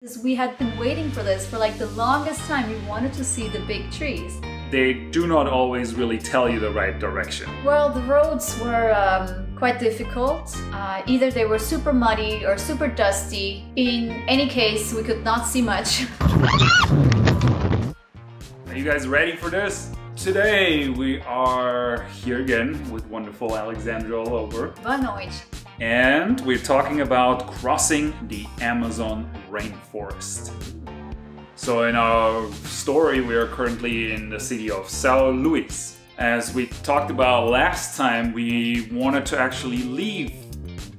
Because we had been waiting for this for like the longest time. We wanted to see the big trees. They do not always really tell you the right direction. Well, the roads were quite difficult. Either they were super muddy or super dusty. In any case, we could not see much. Are you guys ready for this? Today we are here again with wonderful Alexandra all over. Boa noite. And we're talking about crossing the Amazon rainforest. So in our story, we are currently in the city of São Luís. As we talked about last time, we wanted to actually leave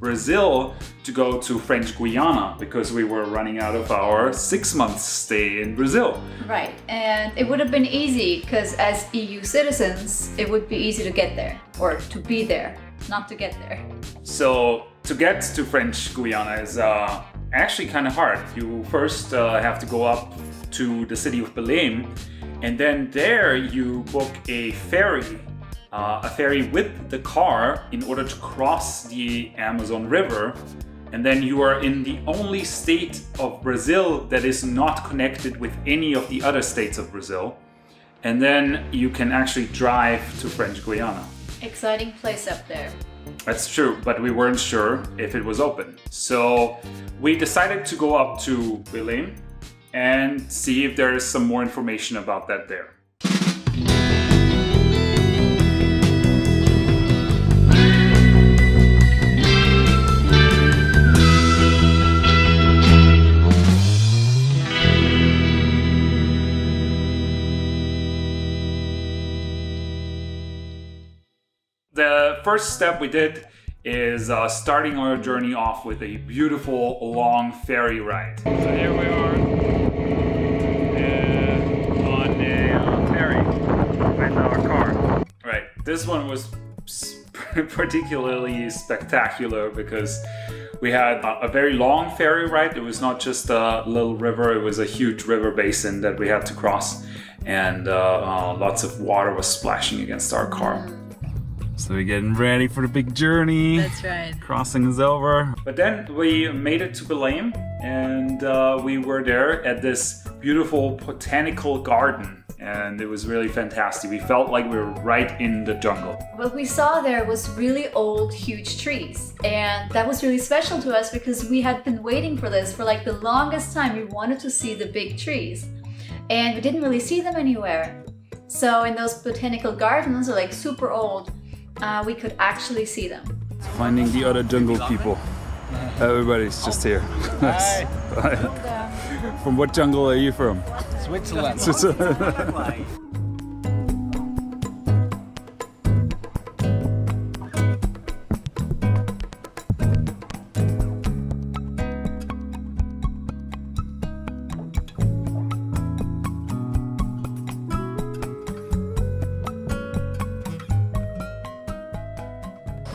Brazil to go to French Guiana because we were running out of our 6-month stay in Brazil. Right, and it would have been easy because as EU citizens, it would be easy to get there, or to be there, not to get there. So to get to French Guiana is actually kind of hard. You first have to go up to the city of Belém, and then there you book a ferry with the car in order to cross the Amazon River. And then you are in the only state of Brazil that is not connected with any of the other states of Brazil. And then you can actually drive to French Guiana. Exciting place up there. That's true, but we weren't sure if it was open. So we decided to go up to Belém and see if there is some more information about that there. The first step we did is starting our journey off with a beautiful long ferry ride. So here we are on a ferry with our car. Right, this one was particularly spectacular because we had a very long ferry ride. It was not just a little river, it was a huge river basin that we had to cross, and lots of water was splashing against our car. So we're getting ready for the big journey. That's right. Crossing is over. But then we made it to Belém, and we were there at this beautiful botanical garden, and it was really fantastic. We felt like we were right in the jungle. What we saw there was really old, huge trees, and that was really special to us because we had been waiting for this for like the longest time. We wanted to see the big trees, and we didn't really see them anywhere. So in those botanical gardens, are like super old, we could actually see them. Finding the other jungle people. Everybody's just here. Hi. Hi. From what jungle are you from? Switzerland. Switzerland.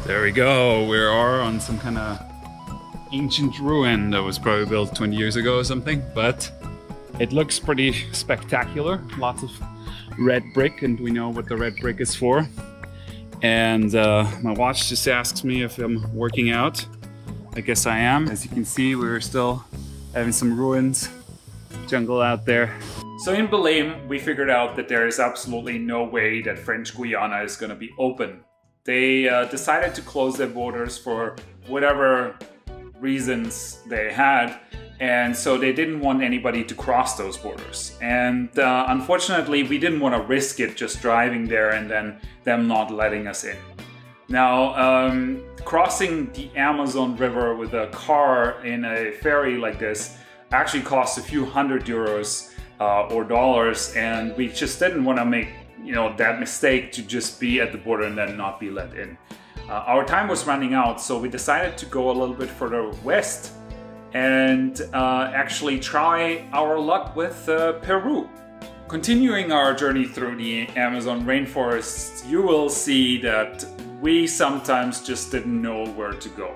There we go, we are on some kind of ancient ruin that was probably built 20 years ago or something, but it looks pretty spectacular. Lots of red brick, and we know what the red brick is for. And my watch just asks me if I'm working out. I guess I am. As you can see, we're still having some ruins, jungle out there. So in Belém, we figured out that there is absolutely no way that French Guiana is going to be open. They decided to close their borders for whatever reasons they had, and so they didn't want anybody to cross those borders. And unfortunately, we didn't want to risk it just driving there and then them not letting us in. Now, crossing the Amazon River with a car in a ferry like this actually costs a few €100 or dollars, and we just didn't want to make that mistake to just be at the border and then not be let in. Our time was running out, so we decided to go a little bit further west and actually try our luck with Peru. Continuing our journey through the Amazon rainforest, you will see that we sometimes just didn't know where to go.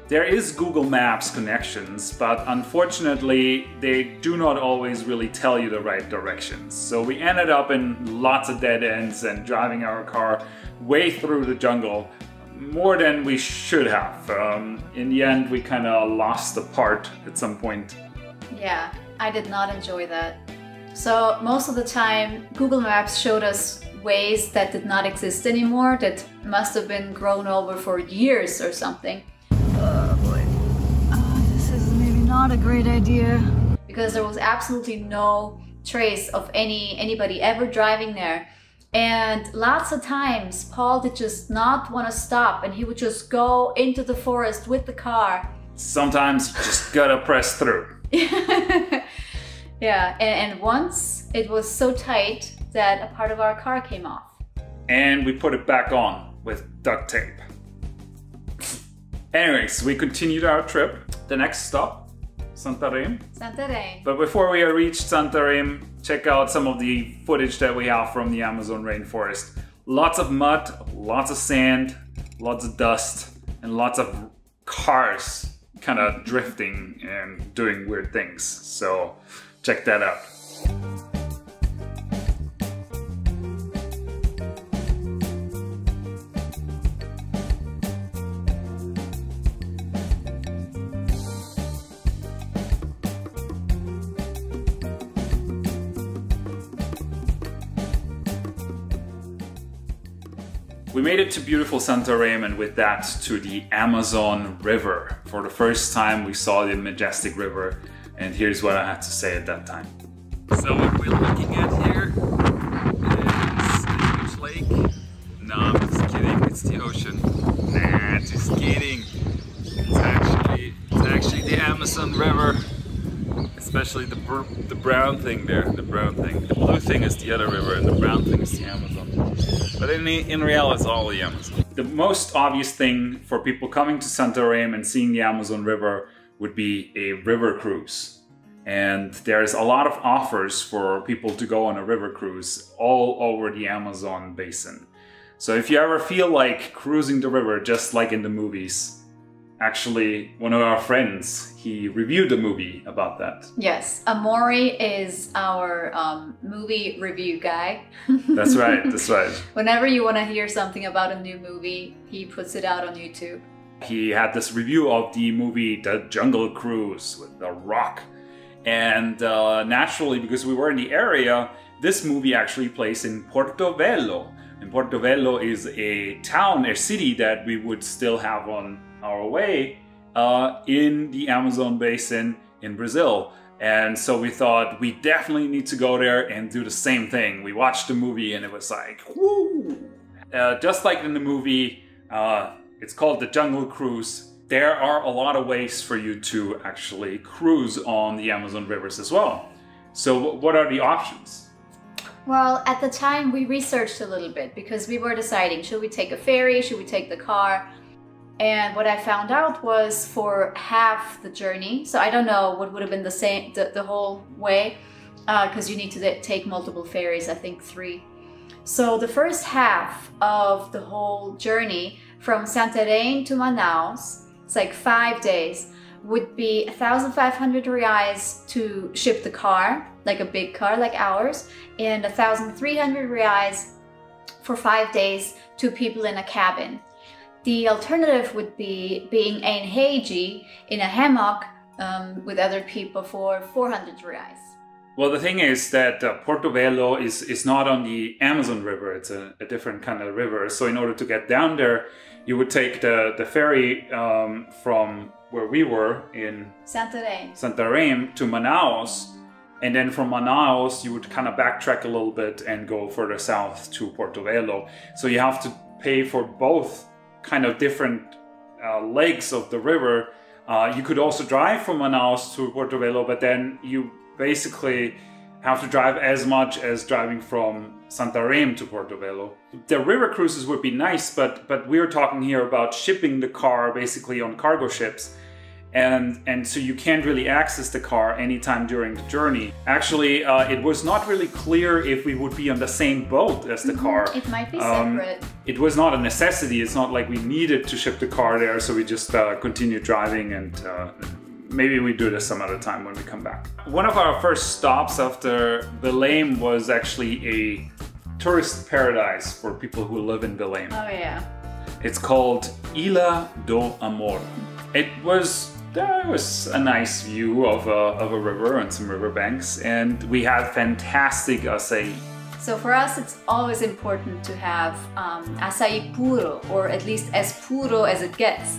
There is Google Maps connections, but unfortunately they do not always really tell you the right directions. So we ended up in lots of dead ends and driving our car way through the jungle, more than we should have. In the end, we kind of lost the part at some point. Yeah, I did not enjoy that. So most of the time, Google Maps showed us ways that did not exist anymore, that must have been grown over for years or something. Oh boy. This is maybe not a great idea. Because there was absolutely no trace of anybody ever driving there. And lots of times, Paul did just not want to stop, and he would just go into the forest with the car. Sometimes you just gotta press through. Yeah, and once it was so tight that a part of our car came off. And we put it back on with duct tape. Anyways, we continued our trip. The next stop, Santarém. Santarém. But before we reached Santarém, check out some of the footage that we have from the Amazon rainforest. Lots of mud, lots of sand, lots of dust, and lots of cars kind of drifting and doing weird things. So check that out. We made it to beautiful Santarém, and with that to the Amazon River. For the first time we saw the majestic river, and here's what I had to say at that time. So what we're looking at here is a huge lake. No, I'm just kidding, it's the ocean. Nah, just kidding. It's actually the Amazon River. Especially the brown thing there, the brown thing. The blue thing is the other river, and the brown thing is the Amazon. But in reality, it's all the Amazon. The most obvious thing for people coming to Santarém and seeing the Amazon River would be a river cruise. And there's a lot of offers for people to go on a river cruise all over the Amazon basin. So if you ever feel like cruising the river just like in the movies, actually, one of our friends, he reviewed a movie about that. Yes, Amaury is our movie review guy. That's right, that's right. Whenever you want to hear something about a new movie, he puts it out on YouTube. He had this review of the movie The Jungle Cruise with The Rock. And naturally, because we were in the area, this movie actually plays in Porto-Velho. And Porto-Velho is a town, a city that we would still have on our way in the Amazon basin in Brazil. And so we thought we definitely need to go there and do the same thing. We watched the movie and it was like, woo! Just like in the movie, it's called The Jungle Cruise. There are a lot of ways for you to actually cruise on the Amazon rivers as well. So what are the options? Well, at the time we researched a little bit because we were deciding, should we take a ferry, should we take the car? And what I found out was for half the journey, so I don't know what would have been the same the whole way, because you need to take multiple ferries, I think 3. So the first half of the whole journey from Santarém to Manaus, it's like 5 days, would be 1,500 reais to ship the car, like a big car like ours, and 1,300 reais for 5 days to people in a cabin. The alternative would be being in Haiti in a hammock with other people for 400 reais. Well, the thing is that Porto-Velho is not on the Amazon River, it's a different kind of river. So in order to get down there, you would take the ferry from where we were in Santarém to Manaus. And then from Manaus, you would kind of backtrack a little bit and go further south to Porto-Velho. So you have to pay for both kind of different legs of the river. You could also drive from Manaus to Porto-Velho, but then you basically have to drive as much as driving from Santarém to Porto-Velho. The river cruises would be nice, but we're talking here about shipping the car basically on cargo ships. And so you can't really access the car anytime during the journey. Actually, it was not really clear if we would be on the same boat as the car. It might be separate. It was not a necessity. It's not like we needed to ship the car there, so we just continued driving, and maybe we do this some other time when we come back. One of our first stops after Belém was actually a tourist paradise for people who live in Belém. Oh yeah. It's called Ilha do Amor. It was there was a nice view of a river and some riverbanks, and we had fantastic acai. So for us, it's always important to have acai puro, or at least as puro as it gets.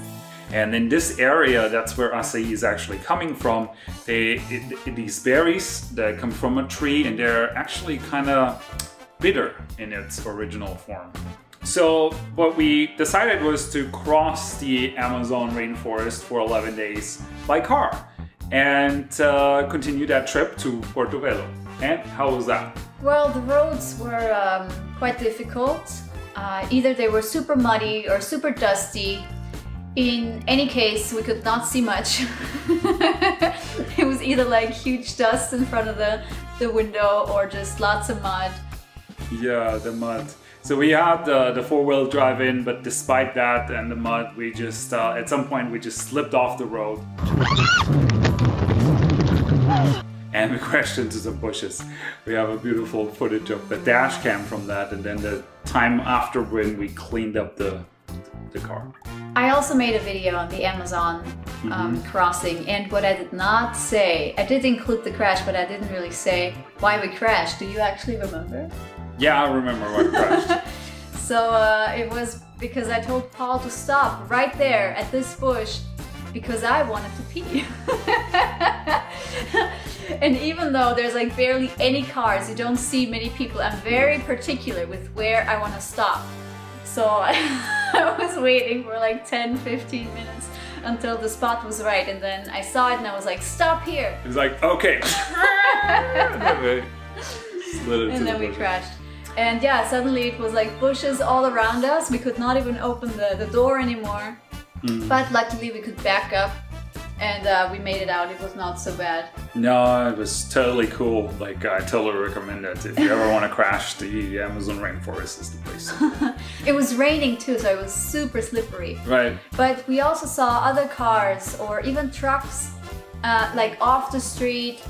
And in this area, that's where acai is actually coming from. These berries that come from a tree, and they're actually kind of bitter in its original form. So what we decided was to cross the Amazon rainforest for 11 days by car and continue that trip to Porto Velho. And how was that? Well, the roads were quite difficult. Either they were super muddy or super dusty. In any case, we could not see much. It was either like huge dust in front of the window or just lots of mud. Yeah, the mud. So we had the four-wheel drive in, but despite that and the mud, we just, at some point, we just slipped off the road. And we crashed into some bushes. We have a beautiful footage of the dash cam from that, and then the time after when we cleaned up the car. I also made a video on the Amazon crossing, and what I did not say, I did include the crash, but I didn't really say why we crashed. Do you actually remember? Yeah, I remember why we crashed. So it was because I told Paul to stop right there at this bush because I wanted to pee. And even though there's like barely any cars, you don't see many people, I'm very particular with where I want to stop. So I was waiting for like 10-15 minutes until the spot was right, and then I saw it and I was like, stop here! It was like, okay! And then we crashed. And yeah, suddenly it was like bushes all around us. We could not even open the door anymore. But luckily we could back up and we made it out. It was not so bad. No, it was totally cool. Like, I totally recommend it. If you ever want to crash, the Amazon rainforest is the place. It was raining too, so it was super slippery. Right. But we also saw other cars or even trucks like off the street,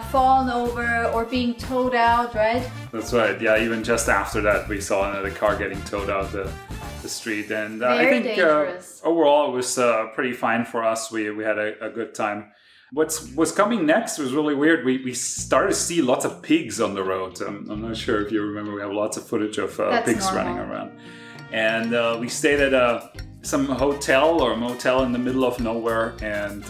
fallen over or being towed out, right? That's right. Yeah, even just after that, we saw another car getting towed out the street, and I think overall it was pretty fine for us. We had a good time. What's coming next was really weird. We started to see lots of pigs on the road. I'm not sure if you remember. We have lots of footage of pigs running around, and we stayed at some hotel or motel in the middle of nowhere, and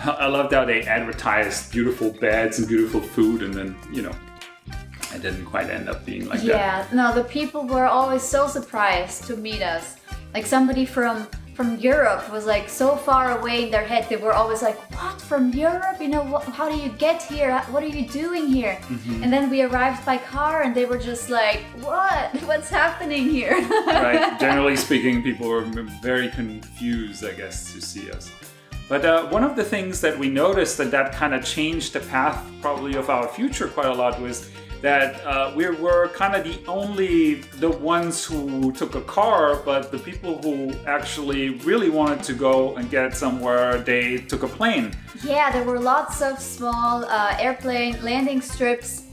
I loved how they advertised beautiful beds and beautiful food, and then, you know, it didn't quite end up being like that. Yeah, no, the people were always so surprised to meet us. Like somebody from Europe was like so far away in their head, they were always like, what, from Europe? You know, how do you get here? What are you doing here? And then we arrived by car and they were just like, what? What's happening here? Right, generally speaking, people were very confused, I guess, to see us. But one of the things that we noticed that kind of changed the path probably of our future quite a lot was that we were kind of the ones who took a car, but the people who actually really wanted to go and get somewhere, they took a plane. Yeah, there were lots of small airplane landing strips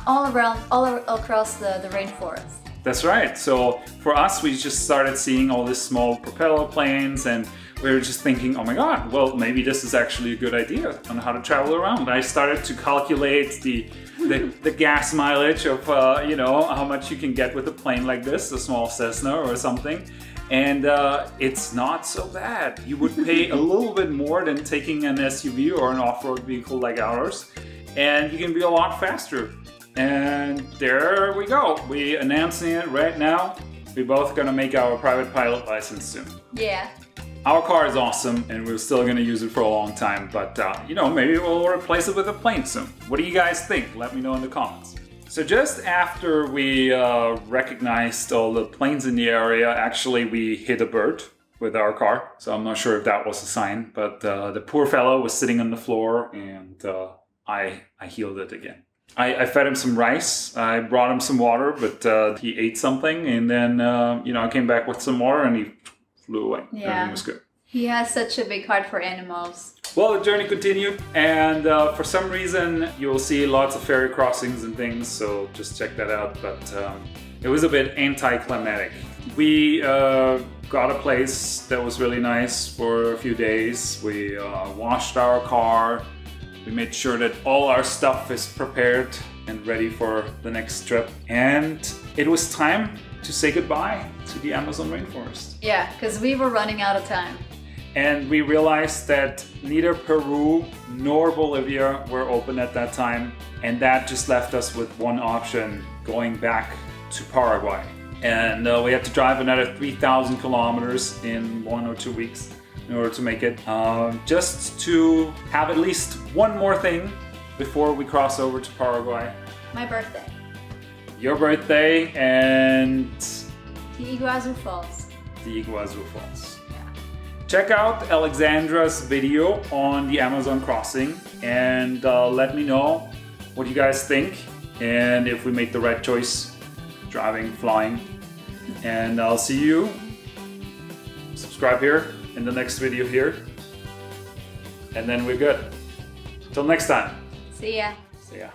all across the rainforest. That's right. So for us, we just started seeing all these small propeller planes, and we were just thinking, oh my god, well, maybe this is actually a good idea on how to travel around. I started to calculate the gas mileage of, you know, how much you can get with a plane like this, a small Cessna or something. And it's not so bad. You would pay a little bit more than taking an SUV or an off-road vehicle like ours, and you can be a lot faster. And there we go. We're announcing it right now. We're both gonna make our private pilot license soon. Yeah. Our car is awesome, and we're still gonna use it for a long time, but you know, maybe we'll replace it with a plane soon. What do you guys think? Let me know in the comments. So just after we recognized all the planes in the area, actually we hit a bird with our car. So I'm not sure if that was a sign, but the poor fellow was sitting on the floor, and I healed it again. I fed him some rice, I brought him some water, but he ate something, and then you know, I came back with some more and he flew away. Yeah. Everything was good. He has such a big heart for animals. Well, the journey continued, and for some reason you'll see lots of ferry crossings and things, so just check that out, but it was a bit anticlimactic. We got a place that was really nice for a few days. We washed our car. We made sure that all our stuff is prepared and ready for the next trip. And it was time to say goodbye to the Amazon rainforest. Yeah, because we were running out of time. And we realized that neither Peru nor Bolivia were open at that time. And that just left us with one option, going back to Paraguay. And we had to drive another 3,000 kilometers in 1 or 2 weeks in order to make it. Just to have at least one more thing before we cross over to Paraguay. My birthday. Your birthday and The Iguazu Falls. the Iguazu Falls. Yeah. Check out Alexandra's video on the Amazon crossing and let me know what you guys think and if we make the right choice, driving, flying. And I'll see you. Subscribe here in the next video here. And then we're good. Till next time. See ya. See ya.